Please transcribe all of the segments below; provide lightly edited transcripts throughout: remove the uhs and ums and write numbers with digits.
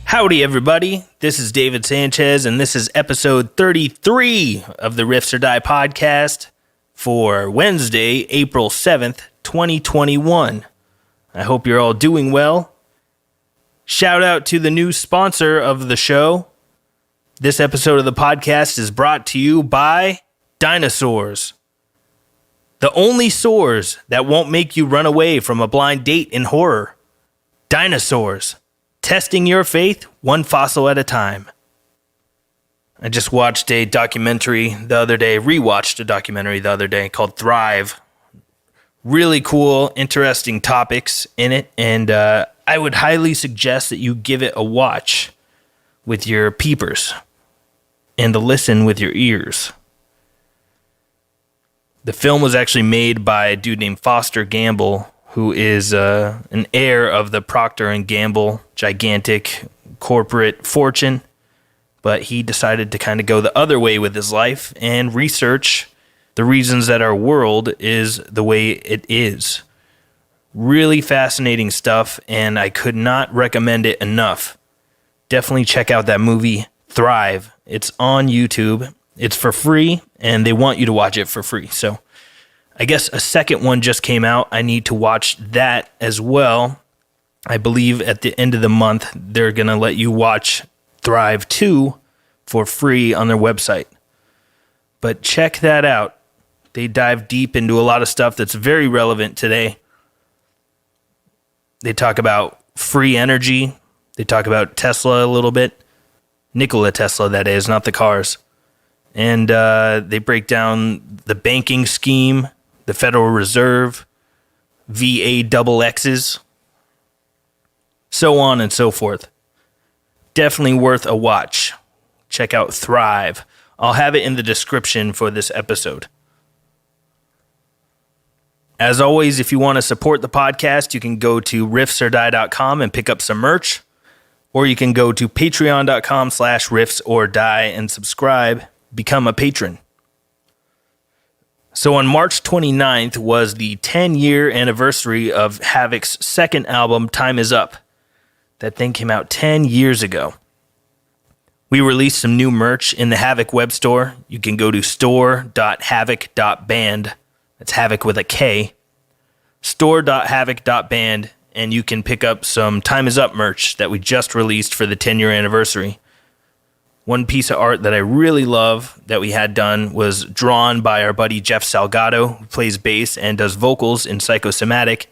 Howdy, everybody. This is David Sanchez, and this is episode 33 of the Riffs Or Die Podcast for Wednesday, April 7th, 2021. I hope you're all doing well. Shout out to the new sponsor of the show. This episode of the podcast is brought to you by dinosaurs. The only sores that won't make you run away from a blind date in horror. Dinosaurs. Testing your faith one fossil at a time. I just watched a documentary the other day, rewatched a documentary the other day called Thrive. Really cool, interesting topics in it, and I would highly suggest that you give it a watch with your peepers and a listen with your ears. The film was actually made by a dude named Foster Gamble, who is an heir of the Procter & Gamble gigantic corporate fortune. But he decided to kind of go the other way with his life and research the reasons that our world is the way it is. Really fascinating stuff, and I could not recommend it enough. Definitely check out that movie, Thrive. It's on YouTube. It's for free, and they want you to watch it for free. So I guess a second one just came out. I need to watch that as well. I believe at the end of the month, they're going to let you watch Thrive 2 for free on their website. But check that out. They dive deep into a lot of stuff that's very relevant today. They talk about free energy. They talk about Tesla a little bit. Nikola Tesla, that is, not the cars. And they break down the banking scheme, the Federal Reserve, VAXXs, so on and so forth. Definitely worth a watch. Check out Thrive. I'll have it in the description for this episode. As always, if you want to support the podcast, you can go to riffsordie.com and pick up some merch, or you can go to patreon.com/riffsordie and subscribe, become a patron. So on March 29th was the 10-year anniversary of Havoc's second album, Time Is Up. That thing came out 10 years ago. We released some new merch in the Havoc web store. You can go to store.havoc.band. That's Havoc with a K. Store.havoc.band, and you can pick up some Time Is Up merch that we just released for the 10-year anniversary. One piece of art that I really love that we had done was drawn by our buddy Jeff Salgado, who plays bass and does vocals in Psychosomatic.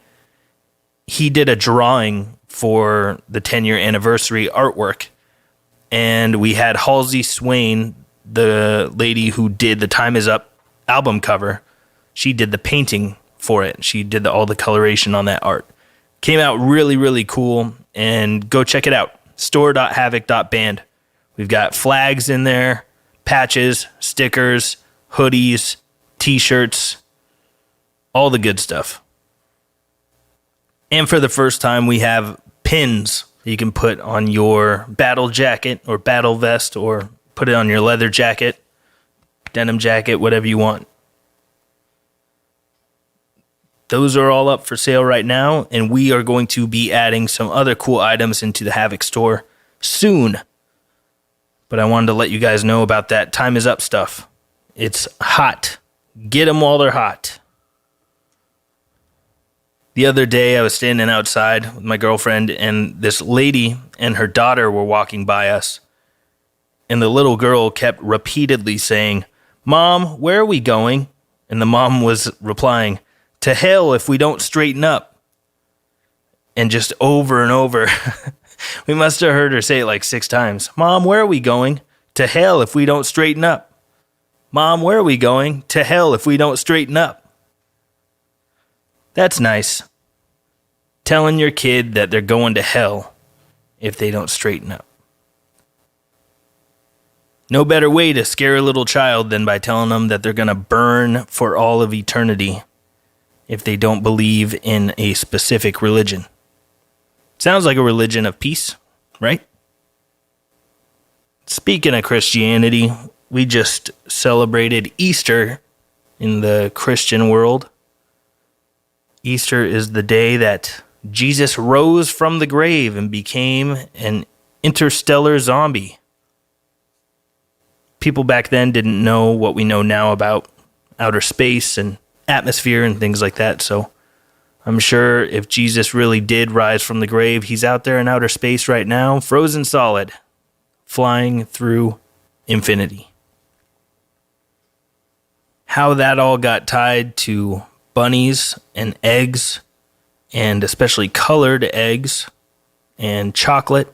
He did a drawing for the 10-year anniversary artwork, and we had Halsey Swain, the lady who did the Time Is Up album cover. She did the painting for it. She did all the coloration on that art. Came out really, really cool, and go check it out. Store.havoc.band. We've got flags in there, patches, stickers, hoodies, t-shirts, all the good stuff. And for the first time, we have pins you can put on your battle jacket or battle vest, or put it on your leather jacket, denim jacket, whatever you want. Those are all up for sale right now, and we are going to be adding some other cool items into the Havoc store soon. But I wanted to let you guys know about that Time Is Up stuff. It's hot. Get them while they're hot. The other day, I was standing outside with my girlfriend, and this lady and her daughter were walking by us. And the little girl kept repeatedly saying, "Mom, where are we going?" And the mom was replying, "To hell if we don't straighten up." And just over and over. We must have heard her say it like 6 times. "Mom, where are we going? To hell if we don't straighten up. Mom, where are we going? To hell if we don't straighten up." That's nice. Telling your kid that they're going to hell if they don't straighten up. No better way to scare a little child than by telling them that they're going to burn for all of eternity if they don't believe in a specific religion. Sounds like a religion of peace, right? Speaking of Christianity, we just celebrated Easter in the Christian world. Easter is the day that Jesus rose from the grave and became an interstellar zombie. People back then didn't know what we know now about outer space and atmosphere and things like that, so I'm sure if Jesus really did rise from the grave, he's out there in outer space right now, frozen solid, flying through infinity. How that all got tied to bunnies and eggs, and especially colored eggs and chocolate.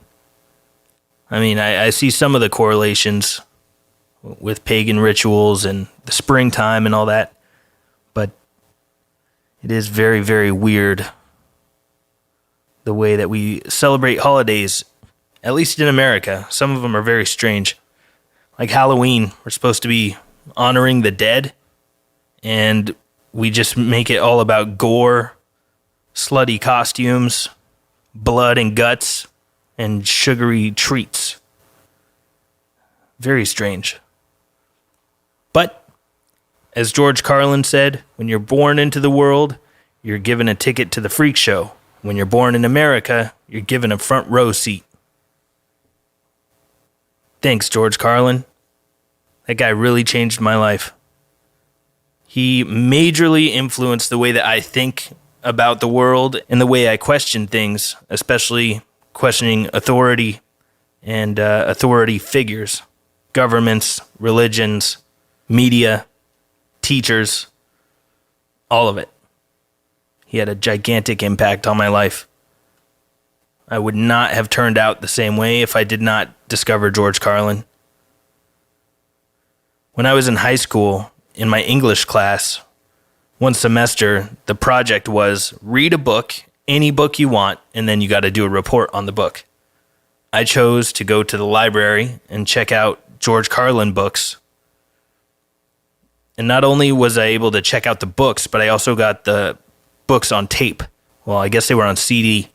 I mean, I see some of the correlations with pagan rituals and the springtime and all that, but it is very, very weird the way that we celebrate holidays, at least in America. Some of them are very strange. Like Halloween, we're supposed to be honoring the dead, and we just make it all about gore, slutty costumes, blood and guts, and sugary treats. Very strange. But as George Carlin said, when you're born into the world, you're given a ticket to the freak show. When you're born in America, you're given a front row seat. Thanks, George Carlin. That guy really changed my life. He majorly influenced the way that I think about the world and the way I question things, especially questioning authority and authority figures, governments, religions, media, teachers, all of it. He had a gigantic impact on my life. I would not have turned out the same way if I did not discover George Carlin. When I was in high school, in my English class, one semester, the project was read a book, any book you want, and then you got to do a report on the book. I chose to go to the library and check out George Carlin books. And not only was I able to check out the books, but I also got the books on tape. Well, I guess they were on CD.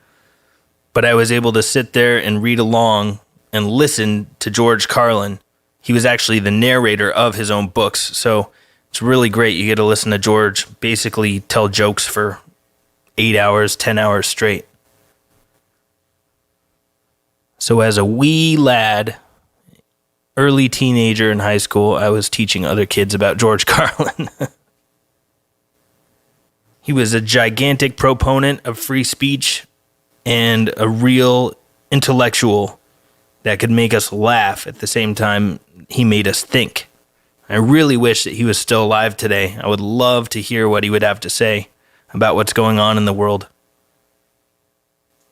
But I was able to sit there and read along and listen to George Carlin. He was actually the narrator of his own books. So it's really great. You get to listen to George basically tell jokes for 8 hours, 10 hours straight. So as a wee lad, early teenager in high school, I was teaching other kids about George Carlin. He was a gigantic proponent of free speech and a real intellectual that could make us laugh at the same time he made us think. I really wish that he was still alive today. I would love to hear what he would have to say about what's going on in the world.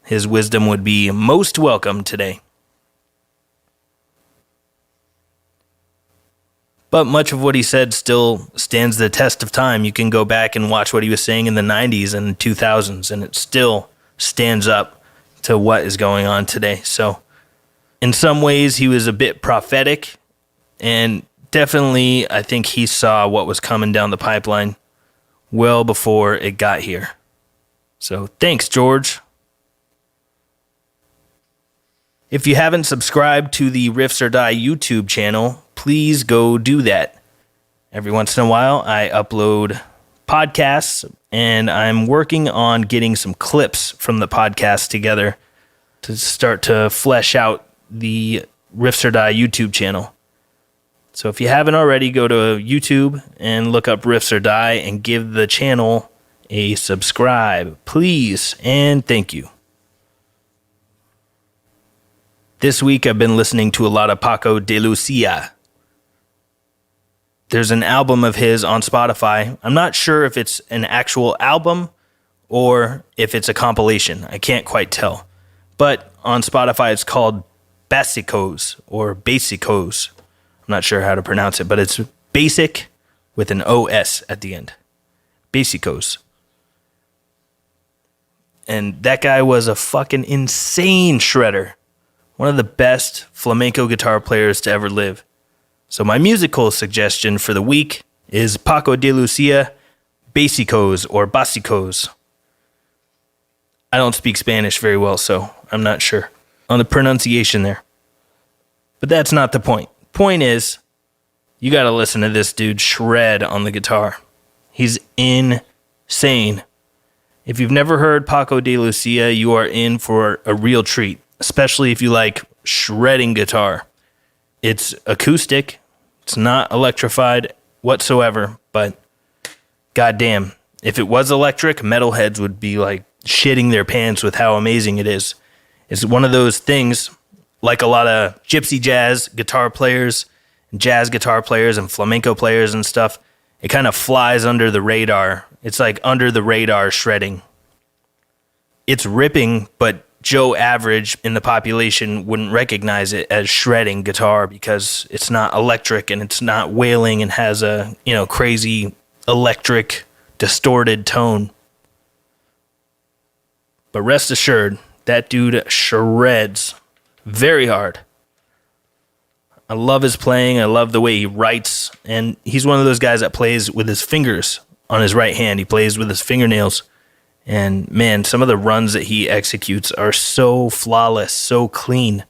His wisdom would be most welcome today. But much of what he said still stands the test of time. You can go back and watch what he was saying in the 90s and 2000s, and it still stands up to what is going on today. So in some ways, he was a bit prophetic, and definitely I think he saw what was coming down the pipeline well before it got here. So thanks, George. If you haven't subscribed to the Riffs or Die YouTube channel, please go do that. Every once in a while, I upload podcasts, and I'm working on getting some clips from the podcast together to start to flesh out the Riffs or Die YouTube channel. So if you haven't already, go to YouTube and look up Riffs or Die and give the channel a subscribe, please, and thank you. This week, I've been listening to a lot of Paco de Lucia. There's an album of his on Spotify. I'm not sure if it's an actual album or if it's a compilation. I can't quite tell. But on Spotify, it's called Basicos or Basicos. I'm not sure how to pronounce it, but it's basic with an OS at the end. Basicos. And that guy was a fucking insane shredder. One of the best flamenco guitar players to ever live. So my musical suggestion for the week is Paco de Lucia, Basicos or Basicos. I don't speak Spanish very well, so I'm not sure on the pronunciation there. But that's not the point. Point is, you gotta listen to this dude shred on the guitar. He's insane. If you've never heard Paco de Lucia, you are in for a real treat, especially if you like shredding guitar. It's acoustic. It's not electrified whatsoever, but goddamn, if it was electric, metalheads would be like shitting their pants with how amazing it is. It's one of those things, like a lot of gypsy jazz guitar players, jazz guitar players, and flamenco players and stuff. It kind of flies under the radar. It's like under the radar shredding. It's ripping, but Joe Average in the population wouldn't recognize it as shredding guitar because it's not electric and it's not wailing and has a, crazy electric distorted tone. But rest assured, that dude shreds very hard. I love his playing. I love the way he writes. And he's one of those guys that plays with his fingers on his right hand. He plays with his fingernails. And man, some of the runs that he executes are so flawless, so clean.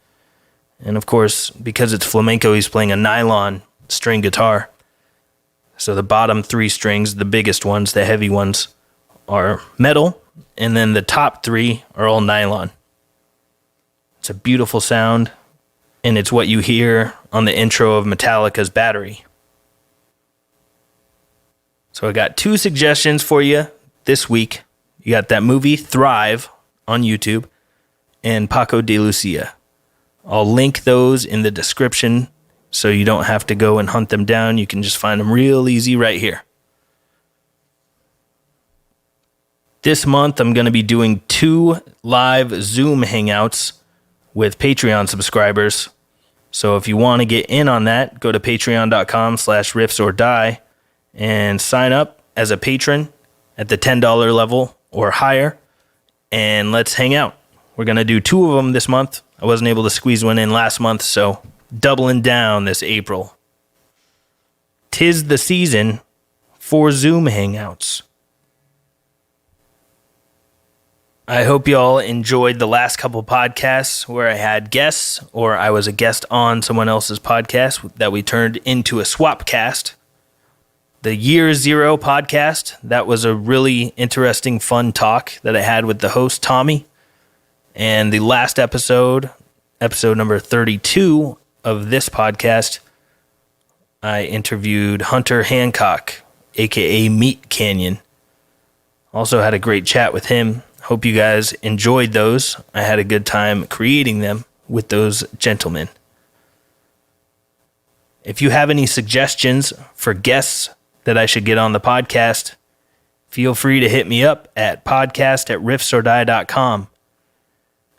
And of course, because it's flamenco, he's playing a nylon string guitar. So the bottom 3 strings, the biggest ones, the heavy ones, are metal. And then the top 3 are all nylon. It's a beautiful sound. And it's what you hear on the intro of Metallica's Battery. So I got 2 suggestions for you this week. You got that movie Thrive on YouTube and Paco de Lucia. I'll link those in the description so you don't have to go and hunt them down. You can just find them real easy right here. This month, I'm going to be doing 2 live Zoom hangouts with Patreon subscribers. So if you want to get in on that, go to patreon.com/riffsordie and sign up as a patron at the $10 level or higher, and let's hang out. We're going to do 2 of them this month. I wasn't able to squeeze one in last month, so doubling down this April. 'Tis the season for Zoom hangouts. I hope y'all enjoyed the last couple podcasts where I had guests or I was a guest on someone else's podcast that we turned into a swapcast. The Year Zero podcast, that was a really interesting, fun talk that I had with the host, Tommy. And the last episode number 32 of this podcast, I interviewed Hunter Hancock, a.k.a. Meat Canyon. Also had a great chat with him. Hope you guys enjoyed those. I had a good time creating them with those gentlemen. If you have any suggestions for guests that I should get on the podcast, feel free to hit me up at podcast@riffsordie.com.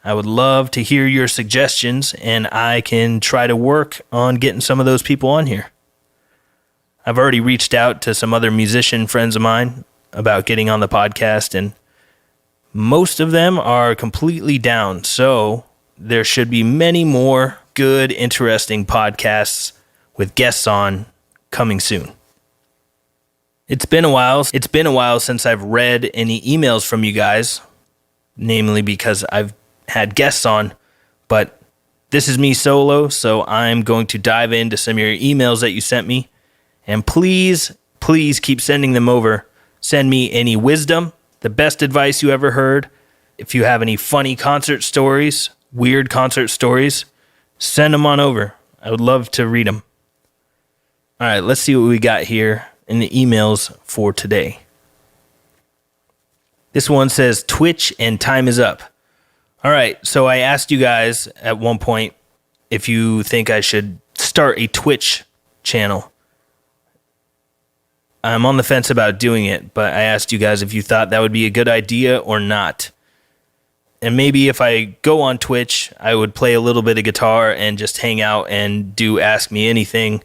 I would love to hear your suggestions, and I can try to work on getting some of those people on here. I've already reached out to some other musician friends of mine about getting on the podcast, and most of them are completely down, so there should be many more good, interesting podcasts with guests on coming soon. It's been a while since I've read any emails from you guys, namely because I've had guests on, but this is me solo, so I'm going to dive into some of your emails that you sent me, and please keep sending them over. Send me any wisdom, the best advice you ever heard. If you have any funny concert stories, weird concert stories, send them on over. I would love to read them. All right, let's see what we got here in the emails for today. This one says, Twitch and time is up. All right, so I asked you guys at one point if you think I should start a Twitch channel. I'm on the fence about doing it, but I asked you guys if you thought that would be a good idea or not. And maybe if I go on Twitch, I would play a little bit of guitar and just hang out and do Ask Me Anything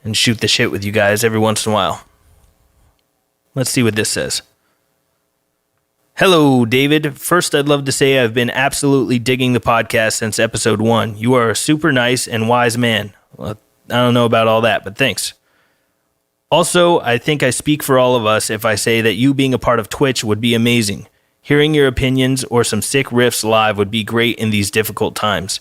and shoot the shit with you guys every once in a while. Let's see what this says. Hello, David. First, I'd love to say I've been absolutely digging the podcast since episode 1. You are a super nice and wise man. Well, I don't know about all that, but thanks. Also, I think I speak for all of us if I say that you being a part of Twitch would be amazing. Hearing your opinions or some sick riffs live would be great in these difficult times.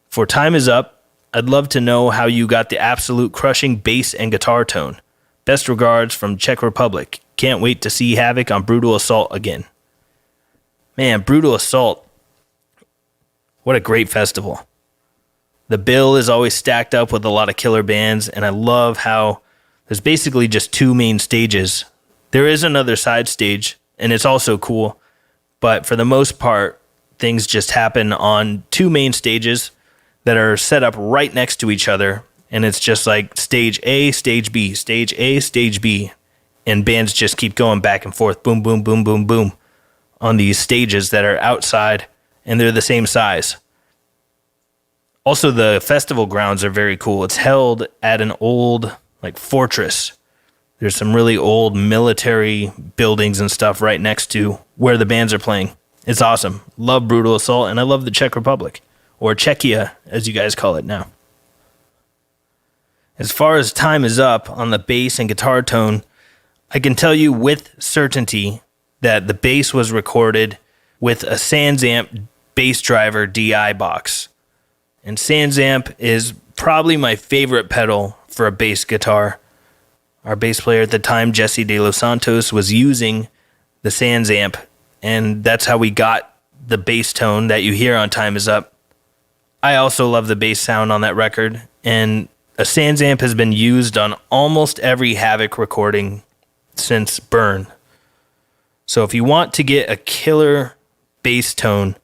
For time is up, I'd love to know how you got the absolute crushing bass and guitar tone. Best regards from Czech Republic. Can't wait to see Havoc on Brutal Assault again. Man, Brutal Assault. What a great festival. The bill is always stacked up with a lot of killer bands, and I love how there's basically just two main stages. There is another side stage, and it's also cool, but for the most part, things just happen on two main stages that are set up right next to each other, and it's just like stage A, stage B, stage A, stage B, and bands just keep going back and forth, boom, boom, boom, boom, boom, on these stages that are outside, and they're the same size. Also, the festival grounds are very cool. It's held at an old fortress. There's some really old military buildings and stuff right next to where the bands are playing. It's awesome. Love Brutal Assault, and I love the Czech Republic, or Czechia, as you guys call it now. As far as Time Is Up on the bass and guitar tone, I can tell you with certainty that the bass was recorded with a SansAmp bass driver DI box. And SansAmp is probably my favorite pedal for a bass guitar. Our bass player at the time, Jesse De Los Santos, was using the SansAmp, and that's how we got the bass tone that you hear on Time Is Up. I also love the bass sound on that record, and a SansAmp has been used on almost every Havoc recording since Burn. So if you want to get a killer bass tone,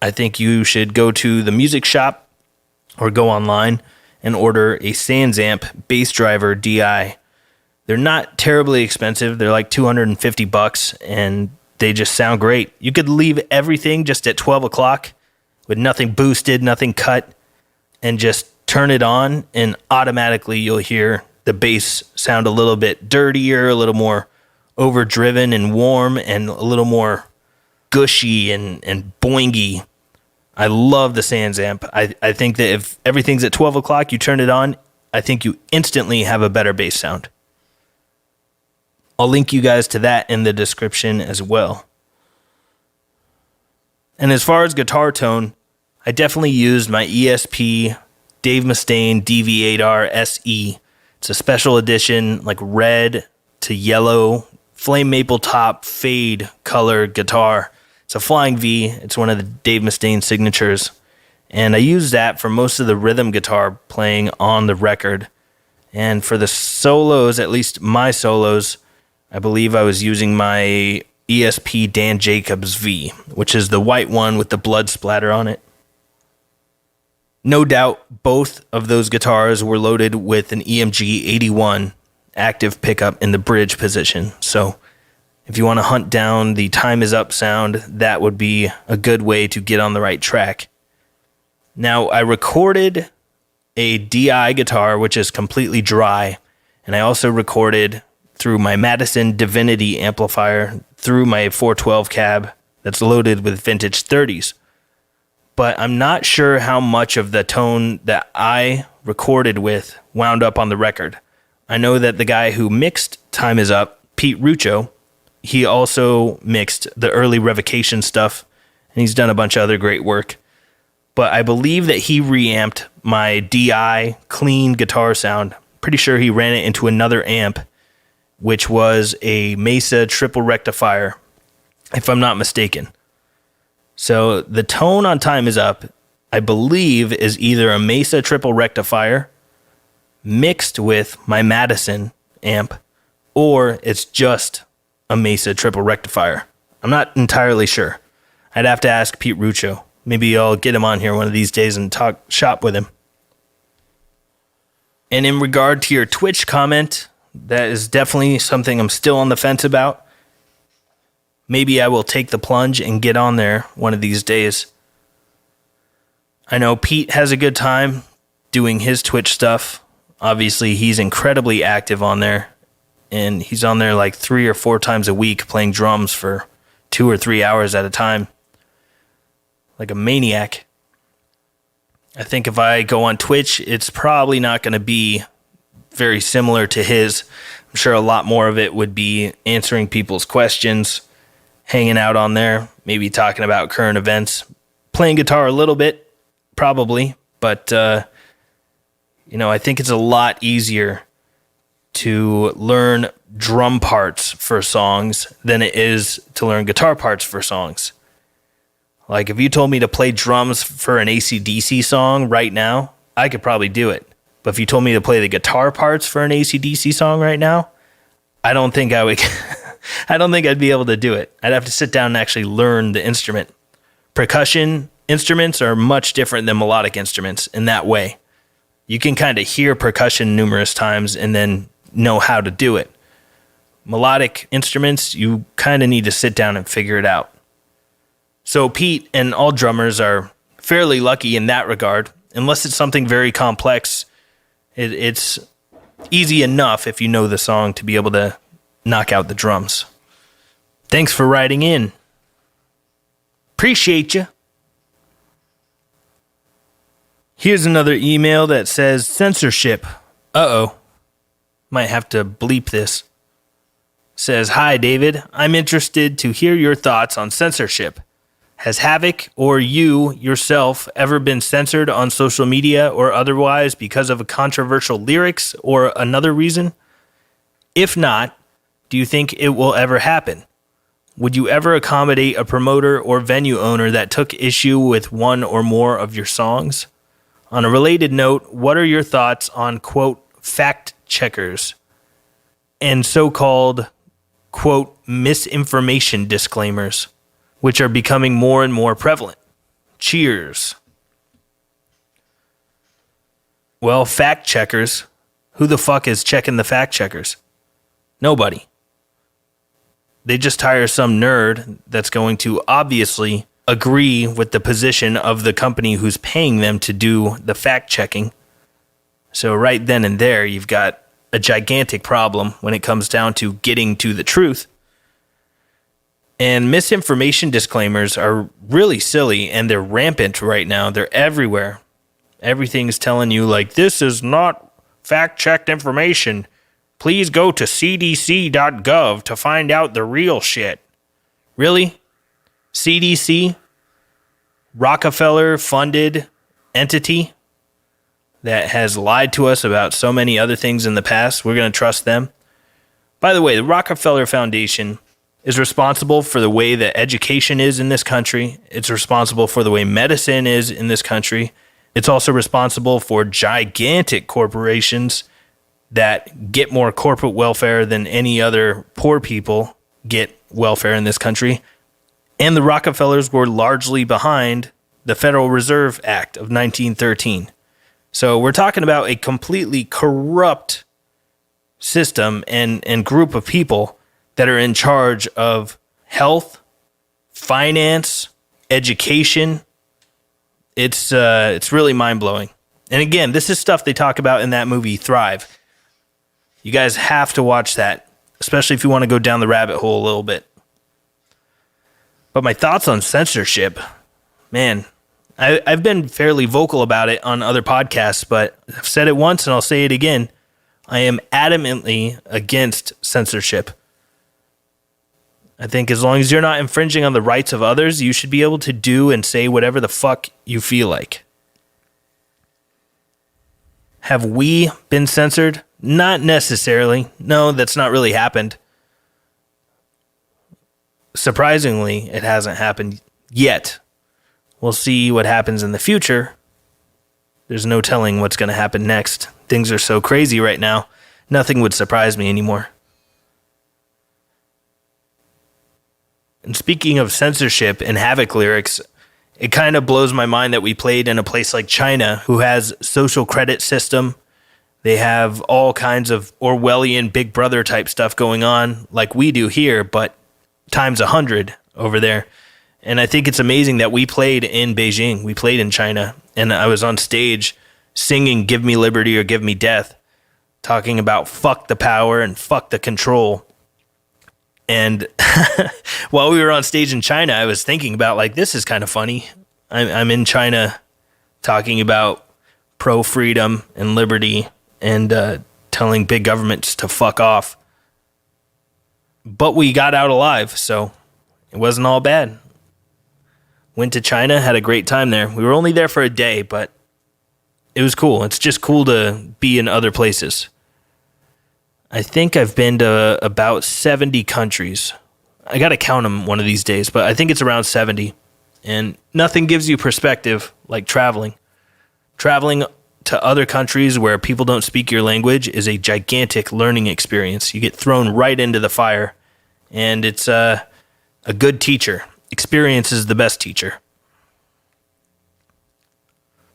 I think you should go to the music shop or go online and order a SansAmp bass driver DI. They're not terribly expensive. They're like $250, and they just sound great. You could leave everything just at 12 o'clock with nothing boosted, nothing cut, and just turn it on, and automatically you'll hear the bass sound a little bit dirtier, a little more overdriven and warm, and a little more gushy and boingy. I love the SansAmp. I think that if everything's at 12 o'clock, you turn it on, I think you instantly have a better bass sound. I'll link you guys to that in the description as well. And as far as guitar tone, I definitely used my ESP Dave Mustaine DV8R SE. It's a special edition, red to yellow, flame maple top, fade color guitar. It's a Flying V. It's one of the Dave Mustaine signatures. And I used that for most of the rhythm guitar playing on the record. And for the solos, at least my solos, I believe I was using my ESP Dan Jacobs V, which is the white one with the blood splatter on it. No doubt, both of those guitars were loaded with an EMG 81 active pickup in the bridge position. So if you want to hunt down the Time Is Up sound, that would be a good way to get on the right track. Now, I recorded a DI guitar, which is completely dry, and I also recorded through my Madison Divinity amplifier through my 412 cab that's loaded with vintage 30s. But I'm not sure how much of the tone that I recorded with wound up on the record. I know that the guy who mixed Time Is Up, Pete Ruccio, he also mixed the early Revocation stuff, and he's done a bunch of other great work. But I believe that he reamped my DI clean guitar sound. Pretty sure he ran it into another amp, which was a Mesa triple rectifier, if I'm not mistaken. So the tone on Time Is Up, I believe, is either a Mesa triple rectifier mixed with my Madison amp, or it's just a Mesa triple rectifier. I'm not entirely sure. I'd have to ask Pete Ruccio. Maybe I'll get him on here one of these days and talk shop with him. And in regard to your Twitch comment, that is definitely something I'm still on the fence about. Maybe I will take the plunge and get on there one of these days. I know Pete has a good time doing his Twitch stuff. Obviously, he's incredibly active on there, and he's on there 3 or 4 times a week playing drums for 2 or 3 hours at a time, like a maniac. I think if I go on Twitch, it's probably not going to be very similar to his. I'm sure a lot more of it would be answering people's questions, hanging out on there, maybe talking about current events, playing guitar a little bit, probably, but I think it's a lot easier to learn drum parts for songs than it is to learn guitar parts for songs. Like, if you told me to play drums for an AC/DC song right now, I could probably do it. But if you told me to play the guitar parts for an AC/DC song right now, I don't think I would. I don't think I'd be able to do it. I'd have to sit down and actually learn the instrument. Percussion instruments are much different than melodic instruments in that way. You can kind of hear percussion numerous times and then know how to do it. Melodic instruments, you kind of need to sit down and figure it out. So Pete and all drummers are fairly lucky in that regard. Unless it's something very complex, it's easy enough if you know the song to be able to knock out the drums. Thanks for writing in. Appreciate you. Here's another email that says censorship. Uh-oh. Might have to bleep this. Says, "Hi, David. I'm interested to hear your thoughts on censorship. Has Havoc or you yourself ever been censored on social media or otherwise because of a controversial lyrics or another reason? If not, do you think it will ever happen? Would you ever accommodate a promoter or venue owner that took issue with one or more of your songs? On a related note, what are your thoughts on, quote, fact checkers and so-called, quote, misinformation disclaimers, which are becoming more and more prevalent? Cheers." Well, fact checkers. Who the fuck is checking the fact checkers? Nobody. They just hire some nerd that's going to obviously agree with the position of the company who's paying them to do the fact checking. So right then and there, you've got a gigantic problem when it comes down to getting to the truth. And misinformation disclaimers are really silly, and they're rampant right now. They're everywhere. Everything's telling you, like, this is not fact-checked information. Please go to cdc.gov to find out the real shit. Really? CDC? Rockefeller-funded entity that has lied to us about so many other things in the past. We're going to trust them. By the way, the Rockefeller Foundation is responsible for the way that education is in this country. It's responsible for the way medicine is in this country. It's also responsible for gigantic corporations that get more corporate welfare than any other poor people get welfare in this country. And the Rockefellers were largely behind the Federal Reserve Act of 1913. So we're talking about a completely corrupt system and group of people that are in charge of health, finance, education. It's really mind-blowing. And again, this is stuff they talk about in that movie, Thrive. You guys have to watch that, especially if you want to go down the rabbit hole a little bit. But my thoughts on censorship, man, I've been fairly vocal about it on other podcasts, but I've said it once and I'll say it again. I am adamantly against censorship. I think as long as you're not infringing on the rights of others, you should be able to do and say whatever the fuck you feel like. Have we been censored? Not necessarily. No, that's not really happened. Surprisingly, it hasn't happened yet. We'll see what happens in the future. There's no telling what's going to happen next. Things are so crazy right now. Nothing would surprise me anymore. And speaking of censorship and Havoc lyrics, it kind of blows my mind that we played in a place like China, who has social credit system. They have all kinds of Orwellian Big Brother type stuff going on like we do here, but times 100 over there. And I think it's amazing that we played in Beijing. We played in China. And I was on stage singing "Give Me Liberty or Give Me Death," talking about fuck the power and fuck the control. And while we were on stage in China, I was thinking about, like, this is kind of funny. I'm in China talking about pro-freedom and liberty and telling big governments to fuck off. But we got out alive, so it wasn't all bad. Went to China, had a great time there. We were only there for a day, but it was cool. It's just cool to be in other places. I think I've been to about 70 countries. I got to count them one of these days, but I think it's around 70. And nothing gives you perspective like traveling. Traveling to other countries where people don't speak your language is a gigantic learning experience. You get thrown right into the fire, and it's a good teacher. Experience is the best teacher.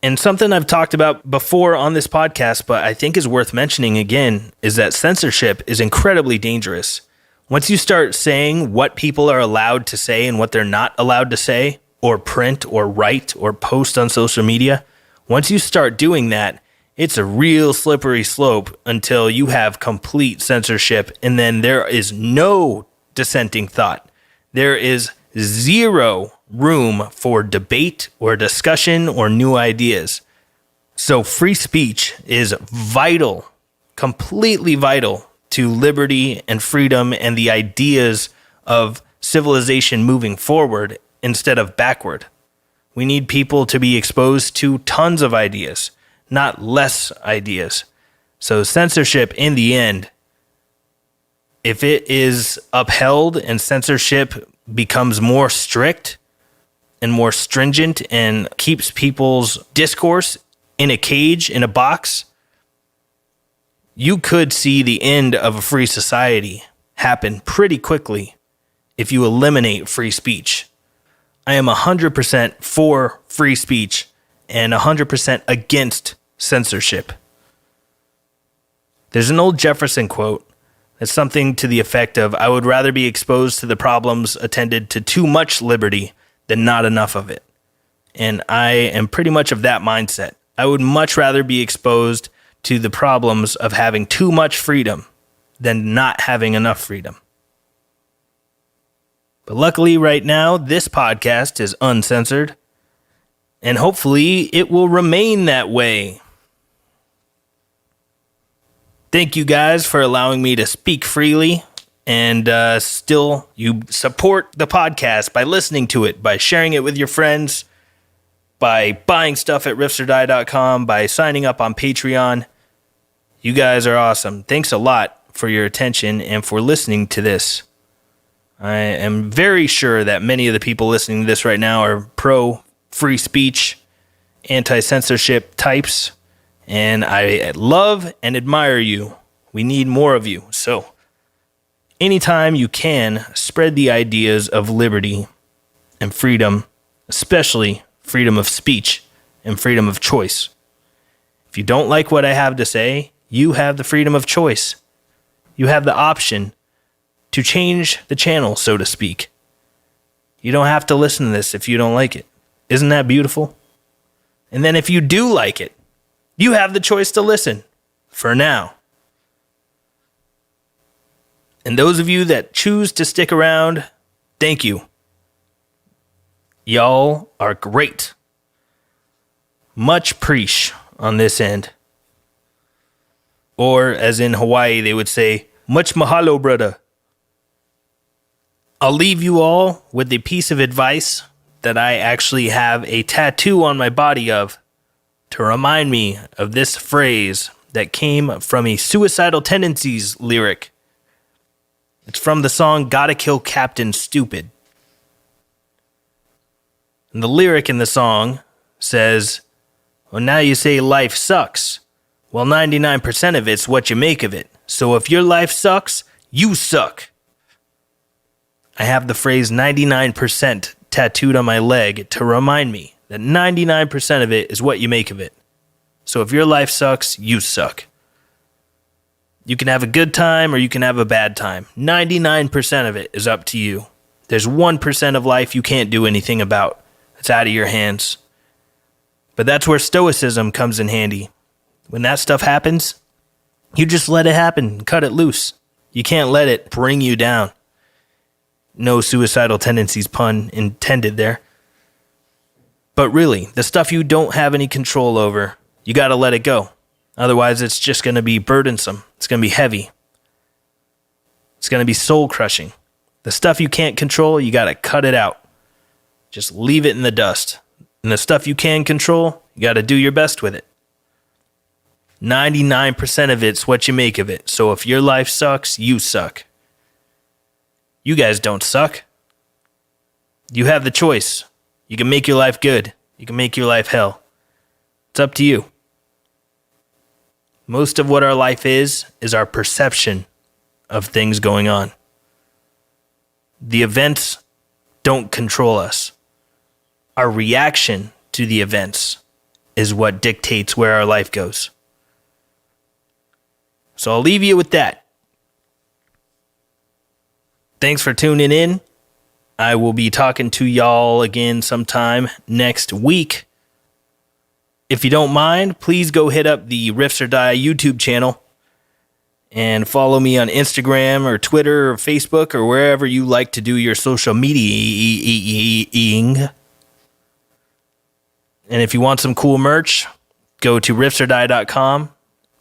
And something I've talked about before on this podcast, but I think is worth mentioning again, is that censorship is incredibly dangerous. Once you start saying what people are allowed to say and what they're not allowed to say, or print, or write, or post on social media, once you start doing that, it's a real slippery slope until you have complete censorship, and then there is no dissenting thought. There is zero room for debate or discussion or new ideas. So free speech is vital, completely vital to liberty and freedom and the ideas of civilization moving forward instead of backward. We need people to be exposed to tons of ideas, not less ideas. So censorship, in the end, if it is upheld and censorship becomes more strict and more stringent and keeps people's discourse in a cage, in a box, you could see the end of a free society happen pretty quickly if you eliminate free speech. I am 100% for free speech and 100% against censorship. There's an old Jefferson quote that's something to the effect of, I would rather be exposed to the problems attended to too much liberty than not enough of it. And I am pretty much of that mindset. I would much rather be exposed to the problems of having too much freedom than not having enough freedom. But luckily right now, this podcast is uncensored, and hopefully it will remain that way. Thank you guys for allowing me to speak freely, and still you support the podcast by listening to it, by sharing it with your friends, by buying stuff at riffsordie.com, by signing up on Patreon. You guys are awesome. Thanks a lot for your attention and for listening to this. I am very sure that many of the people listening to this right now are pro-free speech, anti-censorship types, and I love and admire you. We need more of you. So, anytime you can, spread the ideas of liberty and freedom, especially freedom of speech and freedom of choice. If you don't like what I have to say, you have the freedom of choice. You have the option to change the channel, so to speak. You don't have to listen to this if you don't like it. Isn't that beautiful? And then if you do like it, you have the choice to listen, for now. And those of you that choose to stick around, thank you. Y'all are great. Much preach on this end. Or, as in Hawaii, they would say, much mahalo, brother. I'll leave you all with a piece of advice that I actually have a tattoo on my body of to remind me of this phrase that came from a Suicidal Tendencies lyric. It's from the song Gotta Kill Captain Stupid. And the lyric in the song says, well, now you say life sucks. Well, 99% of it's what you make of it. So if your life sucks, you suck. I have the phrase 99% tattooed on my leg to remind me that 99% of it is what you make of it. So if your life sucks, you suck. You can have a good time or you can have a bad time. 99% of it is up to you. There's 1% of life you can't do anything about. It's out of your hands. But that's where stoicism comes in handy. When that stuff happens, you just let it happen, cut it loose. You can't let it bring you down. No suicidal tendencies pun intended there. But really, the stuff you don't have any control over, you got to let it go. Otherwise, it's just going to be burdensome. It's going to be heavy. It's going to be soul-crushing. The stuff you can't control, you got to cut it out. Just leave it in the dust. And the stuff you can control, you got to do your best with it. 99% of it's what you make of it. So if your life sucks, you suck. You guys don't suck. You have the choice. You can make your life good. You can make your life hell. It's up to you. Most of what our life is our perception of things going on. The events don't control us. Our reaction to the events is what dictates where our life goes. So I'll leave you with that. Thanks for tuning in. I will be talking to y'all again sometime next week. If you don't mind, please go hit up the Riffs or Die YouTube channel and follow me on Instagram or Twitter or Facebook or wherever you like to do your social media-ing. And if you want some cool merch, go to riffsordie.com,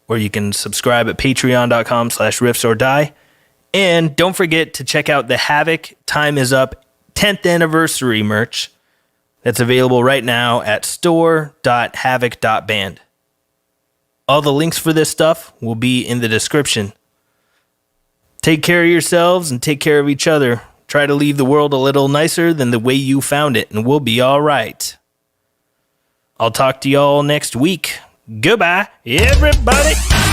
or you can subscribe at patreon.com/riffsordie. And don't forget to check out the Havoc Time Is Up 10th Anniversary merch that's available right now at store.havoc.band. All the links for this stuff will be in the description. Take care of yourselves and take care of each other. Try to leave the world a little nicer than the way you found it, and we'll be all right. I'll talk to y'all next week. Goodbye, everybody.